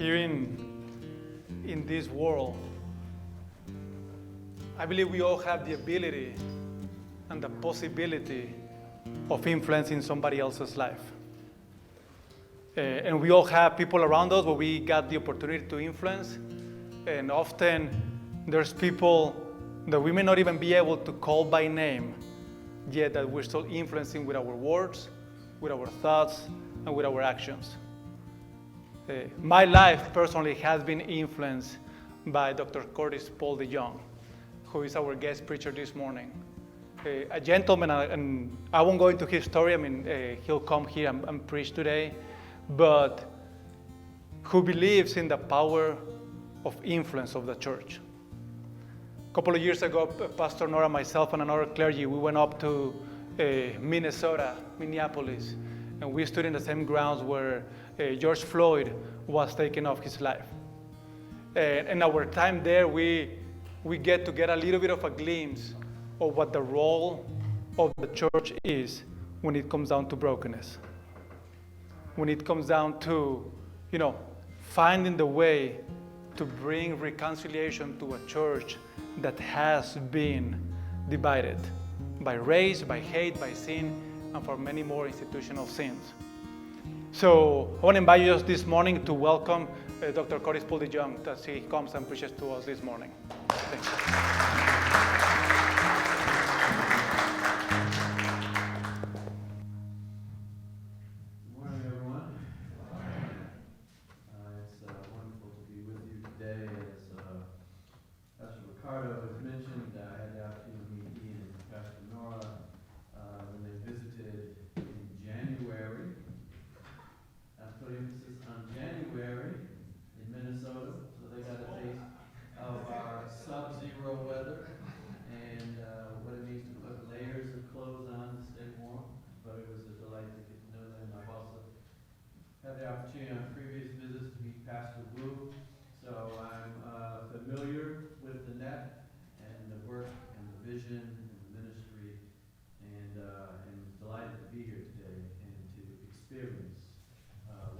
here in this world, I believe we all have the ability and the possibility of influencing somebody else's life. And we all have people around us where we got the opportunity to influence. And often there's people that we may not even be able to call by name, yet that we're still influencing with our words, with our thoughts, and with our actions. My life personally has been influenced by Dr. Curtis Paul DeYoung, who is our guest preacher this morning. A gentleman, and I won't go into his story. I mean, he'll come here and preach today, but who believes in the power of influence of the church. A couple of years ago, Pastor Nora, myself, and another clergy, we went up to Minnesota, Minneapolis, and we stood in the same grounds where George Floyd was taken off his life. In our time there, we get a little bit of a glimpse of what the role of the church is when it comes down to brokenness. When it comes down to, finding the way to bring reconciliation to a church that has been divided by race, by hate, by sin, and for many more institutional sins. So I want to invite you this morning to welcome Dr. Curtis Paul DeYoung as he comes and preaches to us this morning. Thank you.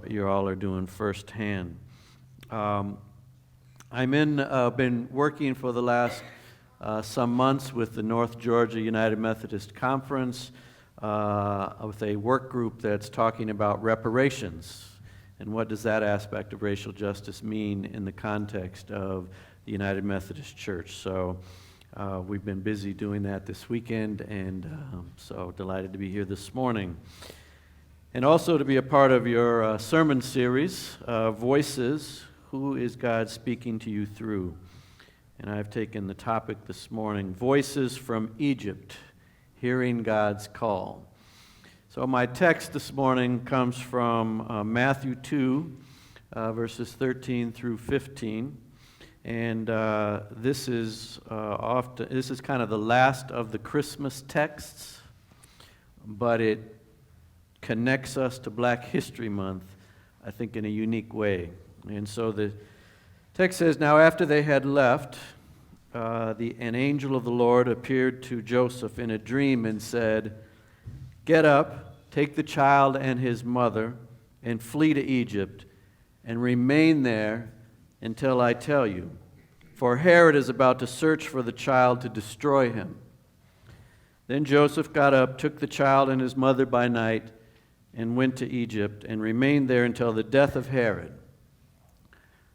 You all are doing firsthand. Been working for the last some months with the North Georgia United Methodist Conference with a work group that's talking about reparations and what does that aspect of racial justice mean in the context of the United Methodist Church. So we've been busy doing that this weekend, and so delighted to be here this morning. And also to be a part of your sermon series, Voices, Who is God Speaking to You Through? And I've taken the topic this morning, Voices from Egypt, Hearing God's Call. So my text this morning comes from Matthew 2, verses 13 through 15. And this is kind of the last of the Christmas texts, but it connects us to Black History Month, I think, in a unique way. And so the text says, "Now after they had left, an angel of the Lord appeared to Joseph in a dream and said, 'Get up, take the child and his mother, and flee to Egypt, and remain there until I tell you. For Herod is about to search for the child to destroy him.' Then Joseph got up, took the child and his mother by night, and went to Egypt, and remained there until the death of Herod.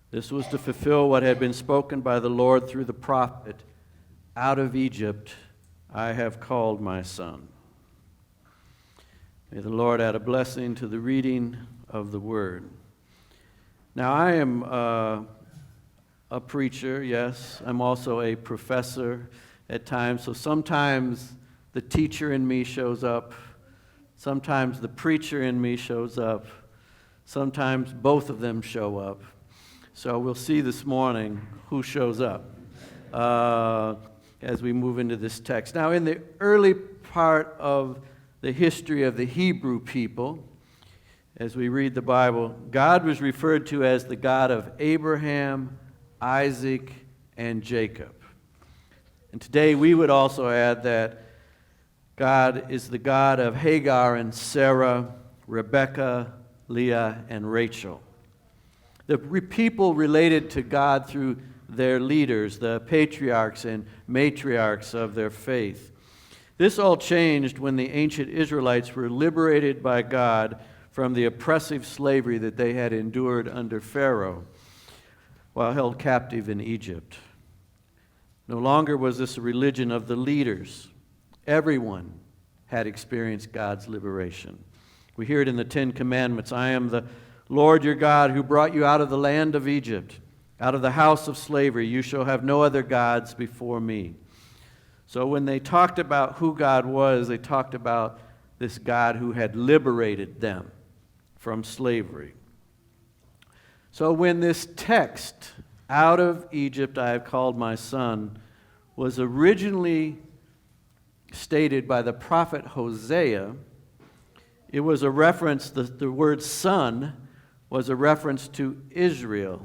This was to fulfill what had been spoken by the Lord through the prophet, 'Out of Egypt I have called my son.'" May the Lord add a blessing to the reading of the word. Now I am a preacher, yes. I'm also a professor at times, so sometimes the teacher in me shows up. Sometimes the preacher in me shows up. Sometimes both of them show up. So we'll see this morning who shows up as we move into this text. Now, in the early part of the history of the Hebrew people, as we read the Bible, God was referred to as the God of Abraham, Isaac, and Jacob. And today we would also add that God is the God of Hagar and Sarah, Rebekah, Leah, and Rachel. The people related to God through their leaders, the patriarchs and matriarchs of their faith. This all changed when the ancient Israelites were liberated by God from the oppressive slavery that they had endured under Pharaoh while held captive in Egypt. No longer was this a religion of the leaders. Everyone had experienced God's liberation. We hear it in the Ten Commandments. I am the Lord your God who brought you out of the land of Egypt, out of the house of slavery. You shall have no other gods before me. So when they talked about who God was, they talked about this God who had liberated them from slavery. So when this text, out of Egypt I have called my son, was originally stated by the prophet Hosea, it was a reference, the word son was a reference to Israel,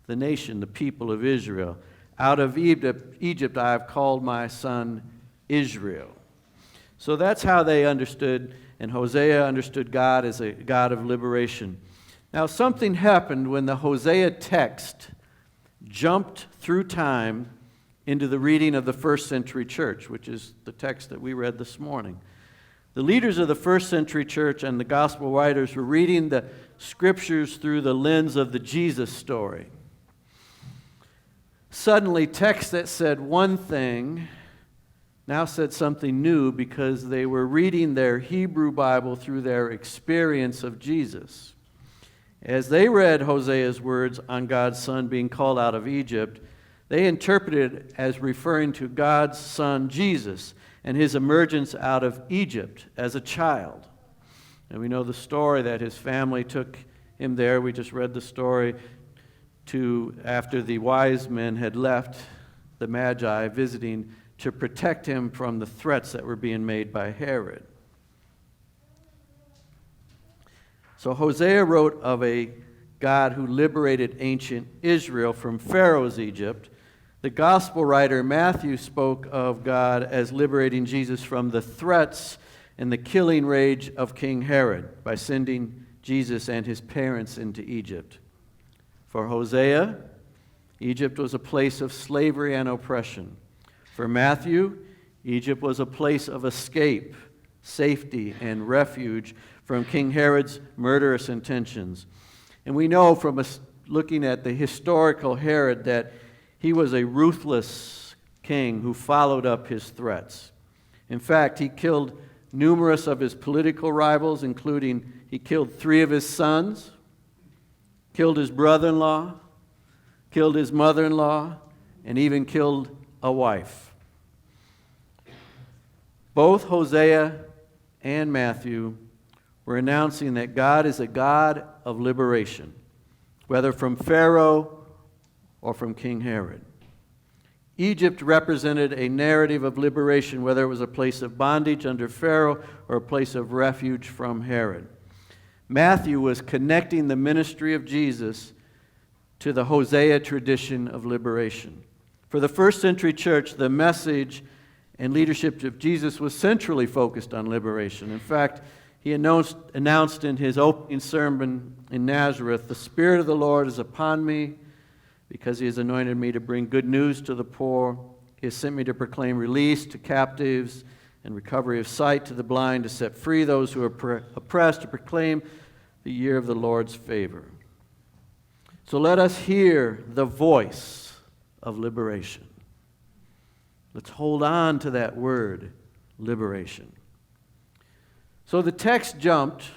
the nation, the people of Israel. Out of Egypt I have called my son Israel. So that's how they understood, and Hosea understood God as a God of liberation. Now something happened when the Hosea text jumped through time into the reading of the first century church, which is the text that we read this morning. The leaders of the first century church and the gospel writers were reading the scriptures through the lens of the Jesus story. Suddenly, texts that said one thing now said something new because they were reading their Hebrew Bible through their experience of Jesus. As they read Hosea's words on God's Son being called out of Egypt, they interpreted it as referring to God's Son Jesus and his emergence out of Egypt as a child. And we know the story that his family took him there. We just read the story after the wise men had left the Magi visiting to protect him from the threats that were being made by Herod. So Hosea wrote of a God who liberated ancient Israel from Pharaoh's Egypt. The gospel writer Matthew spoke of God as liberating Jesus from the threats and the killing rage of King Herod by sending Jesus and his parents into Egypt. For Hosea, Egypt was a place of slavery and oppression. For Matthew, Egypt was a place of escape, safety, and refuge from King Herod's murderous intentions. And we know from looking at the historical Herod that he was a ruthless king who followed up his threats. In fact, he killed numerous of his political rivals, including he killed 3 of his sons, killed his brother-in-law, killed his mother-in-law, and even killed a wife. Both Hosea and Matthew were announcing that God is a God of liberation, whether from Pharaoh or from King Herod. Egypt represented a narrative of liberation, whether it was a place of bondage under Pharaoh or a place of refuge from Herod. Matthew was connecting the ministry of Jesus to the Hosea tradition of liberation. For the first century church, the message and leadership of Jesus was centrally focused on liberation. In fact, he announced in his opening sermon in Nazareth, "The Spirit of the Lord is upon me, because he has anointed me to bring good news to the poor. He has sent me to proclaim release to captives and recovery of sight to the blind, to set free those who are oppressed, to proclaim the year of the Lord's favor." So let us hear the voice of liberation. Let's hold on to that word, liberation. So the text jumped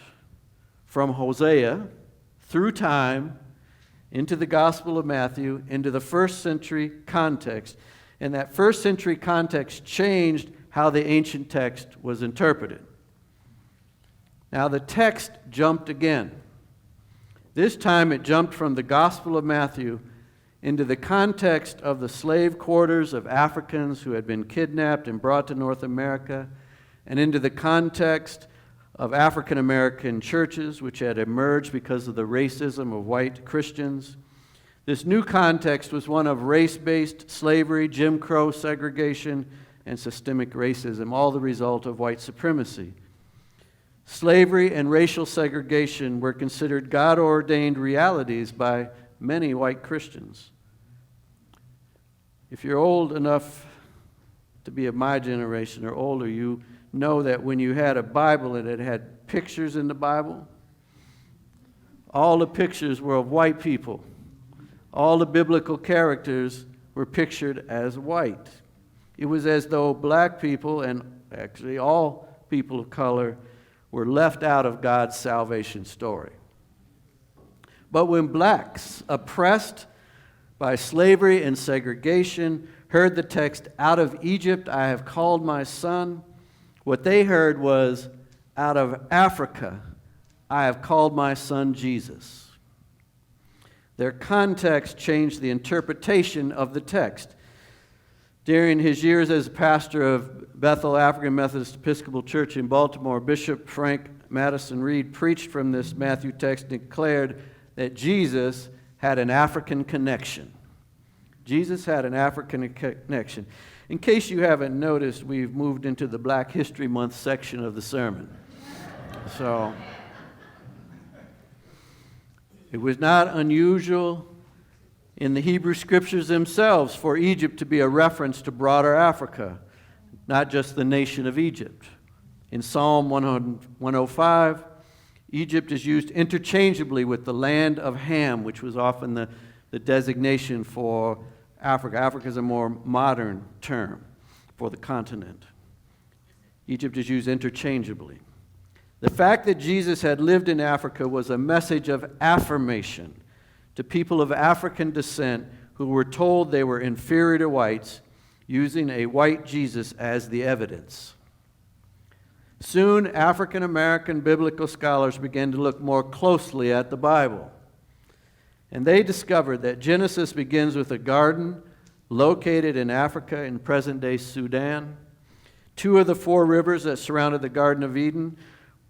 from Hosea through time into the Gospel of Matthew, into the first century context. And that first century context changed how the ancient text was interpreted. Now the text jumped again. This time it jumped from the Gospel of Matthew into the context of the slave quarters of Africans who had been kidnapped and brought to North America, and into the context of African American churches which had emerged because of the racism of white Christians. This new context was one of race-based slavery, Jim Crow segregation, and systemic racism, all the result of white supremacy. Slavery and racial segregation were considered God-ordained realities by many white Christians. If you're old enough to be of my generation or older, you know that when you had a Bible and it had pictures in the Bible, all the pictures were of white people. All the biblical characters were pictured as white. It was as though black people, and actually all people of color, were left out of God's salvation story. But when blacks, oppressed by slavery and segregation, heard the text, "Out of Egypt I have called my son," what they heard was, "Out of Africa I have called my son Jesus." Their context changed the interpretation of the text. During his years as pastor of Bethel African Methodist Episcopal Church in Baltimore, Bishop Frank Madison Reed preached from this Matthew text and declared that Jesus had an African connection. Jesus had an African connection. In case you haven't noticed, we've moved into the Black History Month section of the sermon. So, it was not unusual in the Hebrew Scriptures themselves for Egypt to be a reference to broader Africa, not just the nation of Egypt. In Psalm 105, Egypt is used interchangeably with the land of Ham, which was often the designation for Africa. Africa is a more modern term for the continent. Egypt is used interchangeably. The fact that Jesus had lived in Africa was a message of affirmation to people of African descent who were told they were inferior to whites, using a white Jesus as the evidence. Soon, African American biblical scholars began to look more closely at the Bible. And they discovered that Genesis begins with a garden located in Africa in present-day Sudan. 2 of the 4 rivers that surrounded the Garden of Eden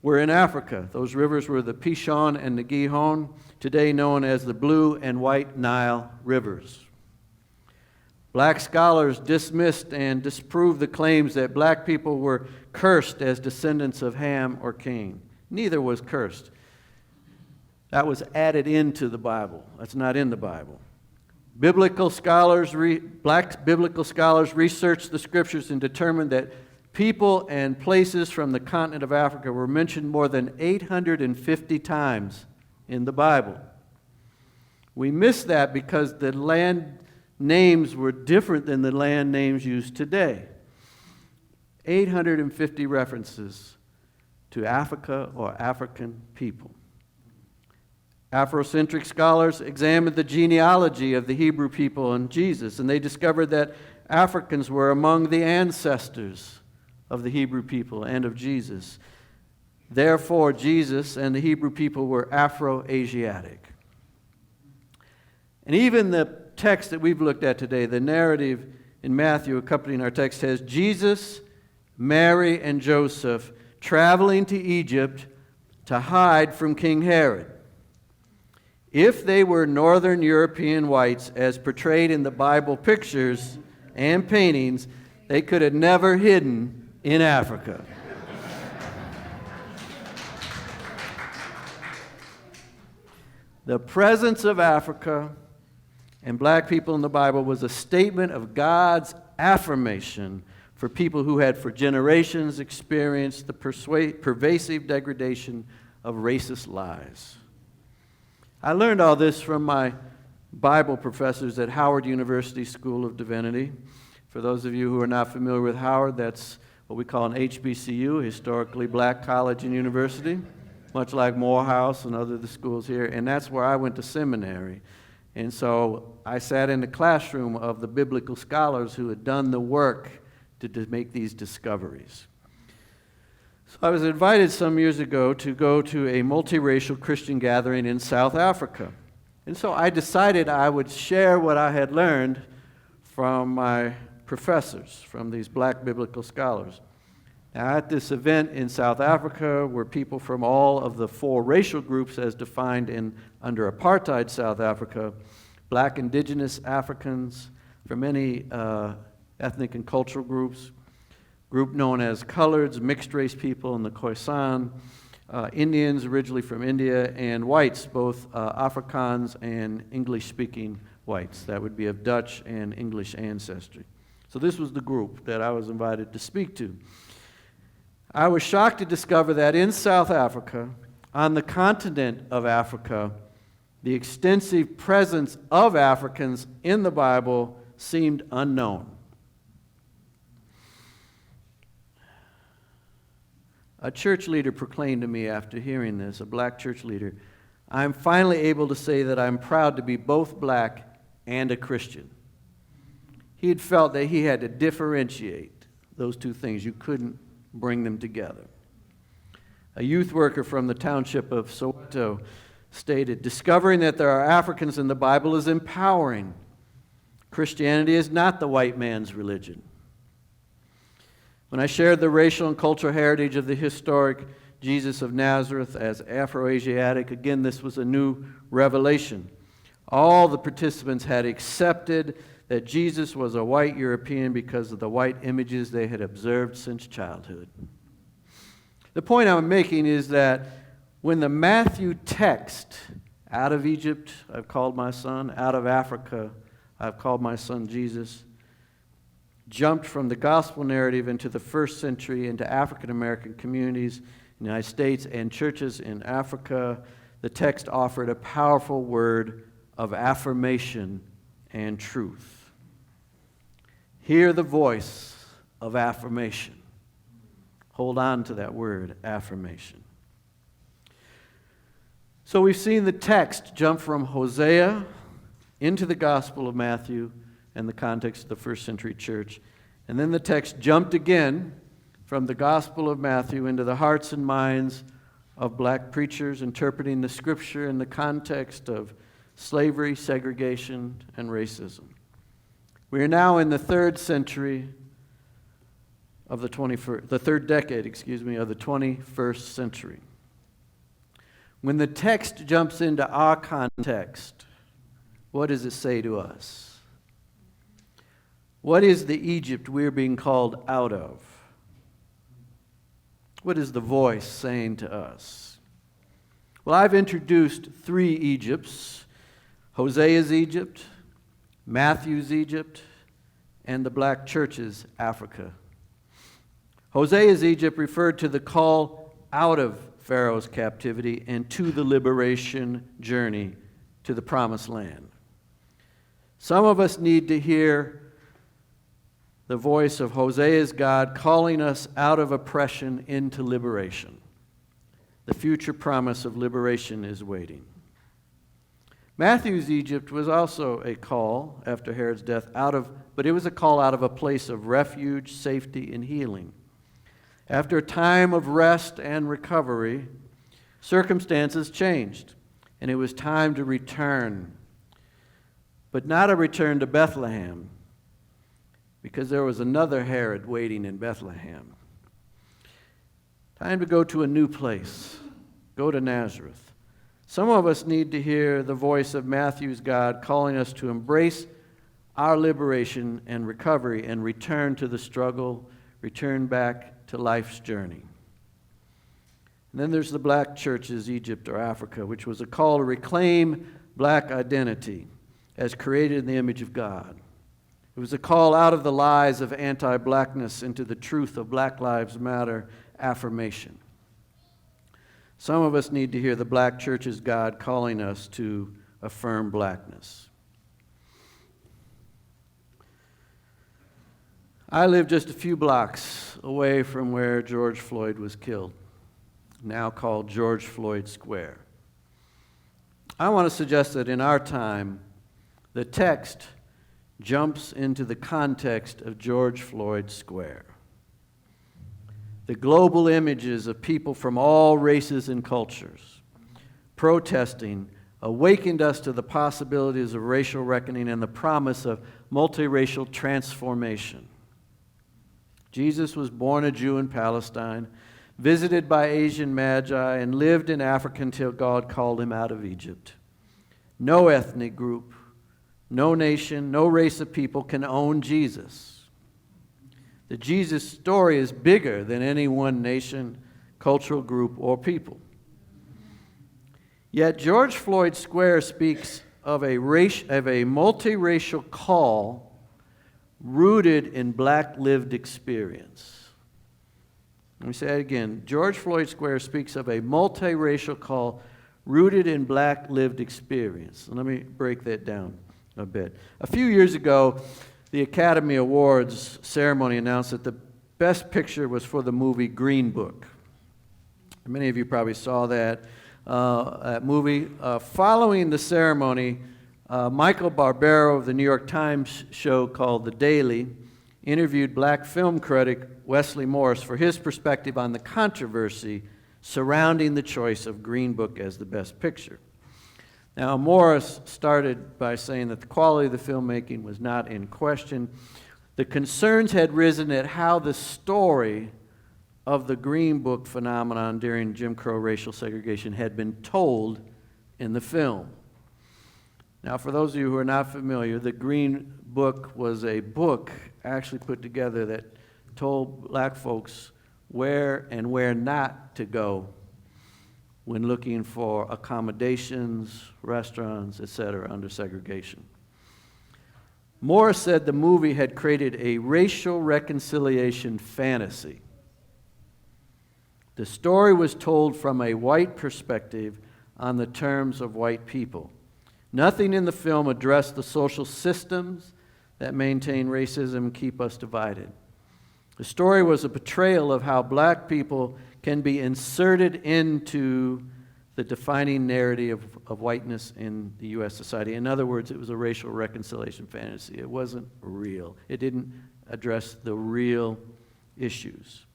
were in Africa. Those rivers were the Pishon and the Gihon, today known as the Blue and White Nile rivers. Black scholars dismissed and disproved the claims that black people were cursed as descendants of Ham or Cain. Neither was cursed. That was added into the Bible. That's not in the Bible. Black biblical scholars researched the Scriptures and determined that people and places from the continent of Africa were mentioned more than 850 times in the Bible. We miss that because the land names were different than the land names used today. 850 references to Africa or African people. Afrocentric scholars examined the genealogy of the Hebrew people and Jesus, and they discovered that Africans were among the ancestors of the Hebrew people and of Jesus. Therefore, Jesus and the Hebrew people were Afro-Asiatic. And even the text that we've looked at today, the narrative in Matthew accompanying our text, has Jesus, Mary, and Joseph traveling to Egypt to hide from King Herod. If they were Northern European whites, as portrayed in the Bible pictures and paintings, they could have never hidden in Africa. The presence of Africa and black people in the Bible was a statement of God's affirmation for people who had for generations experienced the pervasive degradation of racist lies. I learned all this from my Bible professors at Howard University School of Divinity. For those of you who are not familiar with Howard, that's what we call an HBCU, historically black college and university, much like Morehouse and other of the schools here, and that's where I went to seminary. And so I sat in the classroom of the biblical scholars who had done the work to make these discoveries. So I was invited some years ago to go to a multiracial Christian gathering in South Africa. And so I decided I would share what I had learned from my professors, from these black biblical scholars. Now, at this event in South Africa were people from all of the 4 racial groups as defined under apartheid South Africa, black indigenous Africans from many ethnic and cultural groups, group known as coloreds, mixed race people, and the Khoisan, Indians originally from India, and whites, both Afrikaans and English-speaking whites. That would be of Dutch and English ancestry. So this was the group that I was invited to speak to. I was shocked to discover that in South Africa, on the continent of Africa, the extensive presence of Africans in the Bible seemed unknown. A church leader proclaimed to me after hearing this, a black church leader, "I'm finally able to say that I'm proud to be both black and a Christian." He had felt that he had to differentiate those two things. You couldn't bring them together. A youth worker from the township of Soweto stated, "Discovering that there are Africans in the Bible is empowering. Christianity is not the white man's religion." When I shared the racial and cultural heritage of the historic Jesus of Nazareth as Afro-Asiatic, again, this was a new revelation. All the participants had accepted that Jesus was a white European because of the white images they had observed since childhood. The point I'm making is that when the Matthew text, "Out of Egypt I've called my son, out of Africa I've called my son Jesus," jumped from the gospel narrative into the first century into African American communities in the United States and churches in Africa, the text offered a powerful word of affirmation and truth. Hear the voice of affirmation. Hold on to that word, affirmation. So we've seen the text jump from Hosea into the Gospel of Matthew in the context of the first century church. And then the text jumped again from the Gospel of Matthew into the hearts and minds of black preachers interpreting the Scripture in the context of slavery, segregation, and racism. We are now in the third century of the 21st century. When the text jumps into our context, what does it say to us? What is the Egypt we're being called out of? What is the voice saying to us? Well, I've introduced three Egypts: Hosea's Egypt, Matthew's Egypt, and the black church's Africa. Hosea's Egypt referred to the call out of Pharaoh's captivity and to the liberation journey to the promised land. Some of us need to hear the voice of Hosea's God calling us out of oppression into liberation. The future promise of liberation is waiting. Matthew's Egypt was also a call after Herod's death but it was a call out of a place of refuge, safety, and healing. After a time of rest and recovery, circumstances changed, and it was time to return. But not a return to Bethlehem, because there was another Herod waiting in Bethlehem. Time to go to a new place. Go to Nazareth. Some of us need to hear the voice of Matthew's God calling us to embrace our liberation and recovery and return to the struggle, return back to life's journey. And then there's the black church's Egypt or Africa, which was a call to reclaim black identity as created in the image of God. It was a call out of the lies of anti-blackness into the truth of Black Lives Matter affirmation. Some of us need to hear the black church's God calling us to affirm blackness. I live just a few blocks away from where George Floyd was killed, now called George Floyd Square. I want to suggest that in our time, the text jumps into the context of George Floyd Square. The global images of people from all races and cultures protesting awakened us to the possibilities of racial reckoning and the promise of multiracial transformation. Jesus was born a Jew in Palestine, visited by Asian magi, and lived in Africa until God called him out of Egypt. No ethnic group, no nation, no race of people can own Jesus. The Jesus story is bigger than any one nation, cultural group, or people. Yet George Floyd Square speaks of a multiracial call rooted in black lived experience. Let me say that again. George Floyd Square speaks of a multiracial call rooted in black lived experience. Let me break that down a bit. A few years ago, the Academy Awards ceremony announced that the best picture was for the movie Green Book. Many of you probably saw that movie. Following the ceremony, Michael Barbaro of the New York Times show called The Daily interviewed black film critic Wesley Morris for his perspective on the controversy surrounding the choice of Green Book as the best picture. Now, Morris started by saying that the quality of the filmmaking was not in question. The concerns had risen at how the story of the Green Book phenomenon during Jim Crow racial segregation had been told in the film. Now, for those of you who are not familiar, the Green Book was a book actually put together that told black folks where and where not to go when looking for accommodations, restaurants, etc., under segregation. Morris said the movie had created a racial reconciliation fantasy. The story was told from a white perspective on the terms of white people. Nothing in the film addressed the social systems that maintain racism and keep us divided. The story was a portrayal of how black people can be inserted into the defining narrative of whiteness in the U.S. society. In other words, it was a racial reconciliation fantasy. It wasn't real. It didn't address the real issues.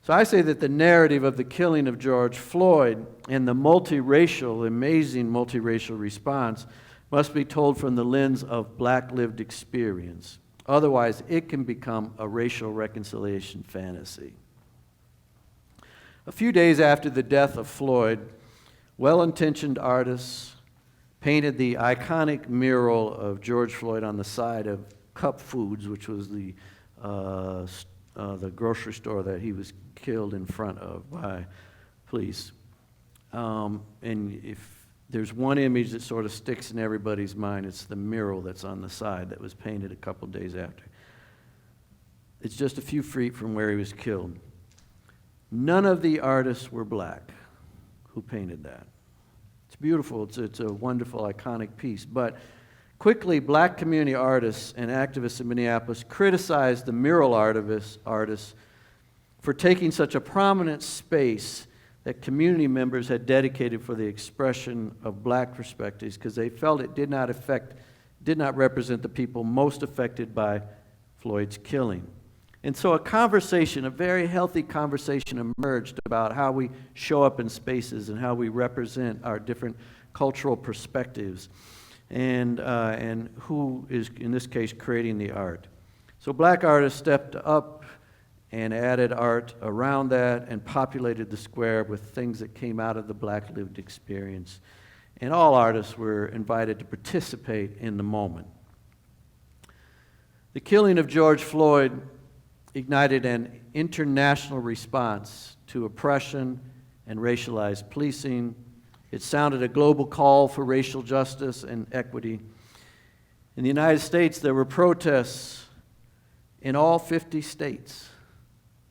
So I say that the narrative of the killing of George Floyd and the amazing multiracial response must be told from the lens of black lived experience. Otherwise, it can become a racial reconciliation fantasy. A few days after the death of Floyd, well-intentioned artists painted the iconic mural of George Floyd on the side of Cup Foods, which was the grocery store that he was killed in front of by police. And if there's one image that sort of sticks in everybody's mind, it's the mural that's on the side that was painted a couple days after. It's just a few feet from where he was killed. None of the artists were black who painted that. It's beautiful. It's a wonderful, iconic piece. But quickly, black community artists and activists in Minneapolis criticized the mural artists for taking such a prominent space that community members had dedicated for the expression of black perspectives because they felt it did not represent the people most affected by Floyd's killing. And so a very healthy conversation emerged about how we show up in spaces and how we represent our different cultural perspectives and who is, in this case, creating the art. So black artists stepped up and added art around that and populated the square with things that came out of the black lived experience. And all artists were invited to participate in the moment. The killing of George Floyd ignited an international response to oppression and racialized policing. It sounded a global call for racial justice and equity. In the United States, there were protests in all 50 states,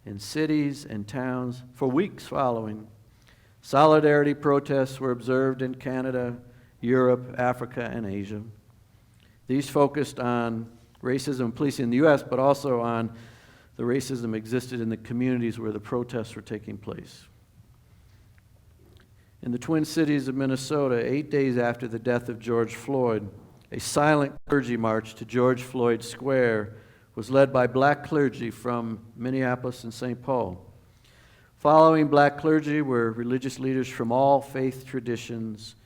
in cities and towns for weeks following. Solidarity protests were observed in Canada, Europe, Africa, and Asia. These focused on racism and policing in the U.S., but also on the racism existed in the communities where the protests were taking place. In the Twin Cities of Minnesota, 8 days after the death of George Floyd, a silent clergy march to George Floyd Square was led by black clergy from Minneapolis and St. Paul. Following black clergy were religious leaders from all faith traditions,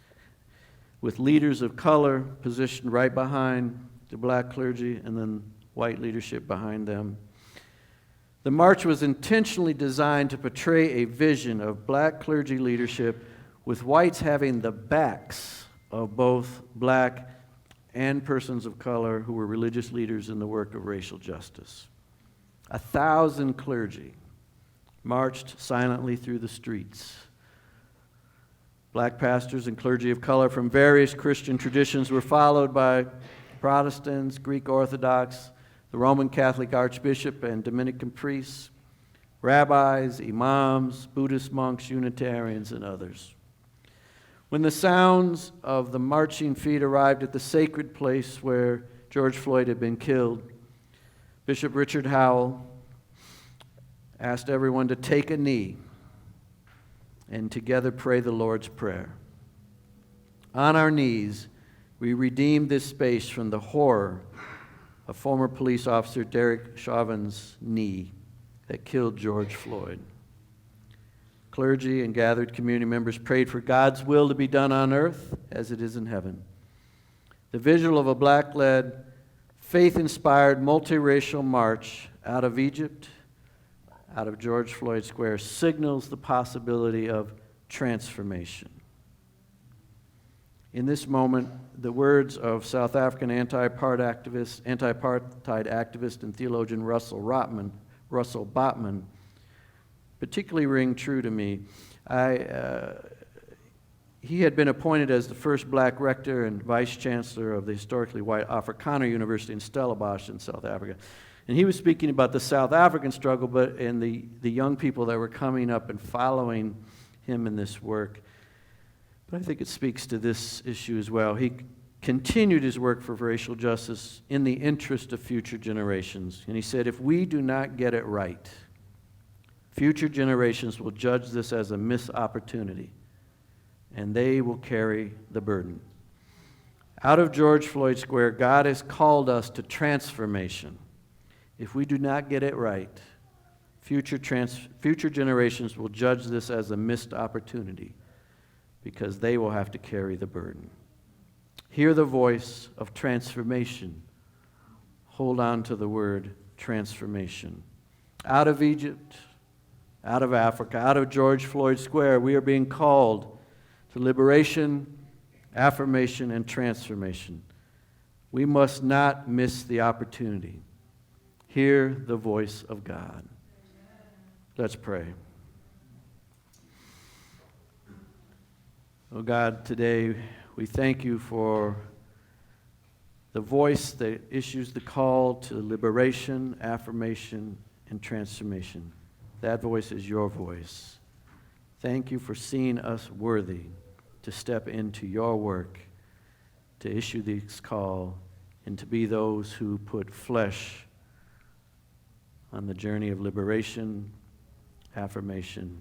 with leaders of color positioned right behind the black clergy and then white leadership behind them. The march was intentionally designed to portray a vision of black clergy leadership with whites having the backs of both black and persons of color who were religious leaders in the work of racial justice. 1,000 clergy marched silently through the streets. Black pastors and clergy of color from various Christian traditions were followed by Protestants, Greek Orthodox, the Roman Catholic Archbishop and Dominican priests, rabbis, imams, Buddhist monks, Unitarians, and others. When the sounds of the marching feet arrived at the sacred place where George Floyd had been killed, Bishop Richard Howell asked everyone to take a knee and together pray the Lord's Prayer. On our knees, we redeemed this space from the horror of former police officer Derek Chauvin's knee that killed George Floyd. Clergy and gathered community members prayed for God's will to be done on earth as it is in heaven. The visual of a black-led, faith-inspired, multiracial march out of Egypt, out of George Floyd Square, signals the possibility of transformation. In this moment, the words of South African anti-apartheid activist and theologian Russell Botman particularly ring true to me. He had been appointed as the first black rector and vice chancellor of the historically white Afrikaner University in Stellenbosch in South Africa. And he was speaking about the South African struggle, and the young people that were coming up and following him in this work. But I think it speaks to this issue as well. He continued his work for racial justice in the interest of future generations. And he said, if we do not get it right, future generations will judge this as a missed opportunity, and they will carry the burden. Out of George Floyd Square, God has called us to transformation. If we do not get it right, future generations will judge this as a missed opportunity because they will have to carry the burden. Hear the voice of transformation. Hold on to the word transformation. Out of Egypt, out of Africa, out of George Floyd Square, we are being called to liberation, affirmation, and transformation. We must not miss the opportunity. Hear the voice of God. Let's pray. Oh God, today we thank you for the voice that issues the call to liberation, affirmation, and transformation. That voice is your voice. Thank you for seeing us worthy to step into your work, to issue this call, and to be those who put flesh on the journey of liberation, affirmation,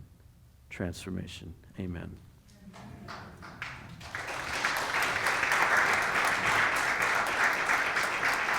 transformation. Amen.